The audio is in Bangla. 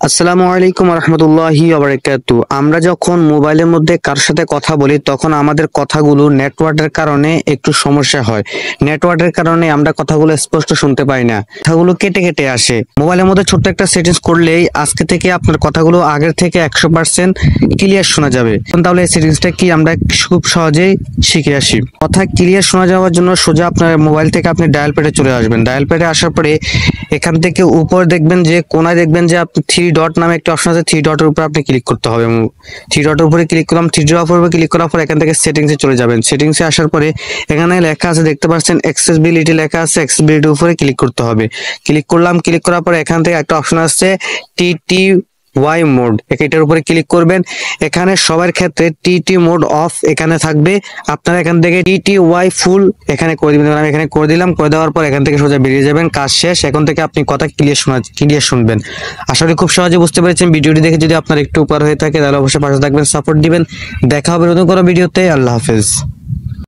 আসসালামু আলাইকুম রহমতুল্লাহি ওয়া বারাকাতু। আমরা যখন মোবাইলের মধ্যে কারোর সাথে কথা বলি তখন আমাদের কথাগুলো নেটওয়ার্কের কারণে একটু সমস্যা হয়। নেটওয়ার্কের কারণে আমরা কথাগুলো স্পষ্ট শুনতে পাই না, কথাগুলো কেটে কেটে আসে। মোবাইলের মধ্যে ছোট্ট একটা সেটিংস করলেই আজকে থেকে আপনার কথাগুলো আগের থেকে 100% ক্লিয়ার শোনা যাবে। তাহলে এই সেটিংসটা কি আমরা খুব সহজেই শিখে আসি। কথা ক্লিয়ার শোনা যাওয়ার জন্য সোজা আপনার মোবাইল থেকে আপনি ডায়াল প্যাডে চলে আসবেন। ডায়াল প্যাডে আসার পরে এখান থেকে উপর দেখবেন যে কোনায় দেখবেন যে আপনি থ্রি ডট নামে একটা অপশন আছে, থ্রি ডটের উপর আপনি ক্লিক করতে হবে। থ্রি ডটের উপরে ক্লিক করলাম, থ্রি ডটের উপরে ক্লিক করার পর এখান থেকে সেটিংসে চলে যাবেন। সেটিংসে আসার পরে এখানে লেখা আছে, দেখতে পাচ্ছেন অ্যাক্সেসিবিলিটি লেখা আছে, অ্যাক্সেসিবিলিটির উপরে ক্লিক করতে হবে। ক্লিক করলাম, ক্লিক করার পরে এখান থেকে একটা অপশন আছে টিটি ওয়াই মোড, এটার উপরে ক্লিক করবেন। এখানে সবার ক্ষেত্রে টিটি মোড অফ এখানে থাকবে, আপনারা এখান থেকে টিটি ওয়াই ফুল এখানে করে দিবেন। আমি এখানে করে দিলাম, করে দেওয়ার পর এখান থেকে সোজা বেরিয়ে যাবেন, কাজ শেষ। এখন থেকে আপনি কথা ক্লিয়ার শুনবেন। আশা করি খুব সহজে বুঝতে পেরেছেন। ভিডিওটি দেখে যদি আপনার একটু উপকার হয়ে থাকে তাহলে অবশ্যই পাশে থাকবেন, সাপোর্ট দিবেন। দেখা হবে নতুন কোনো ভিডিওতে। আল্লাহ হাফেজ।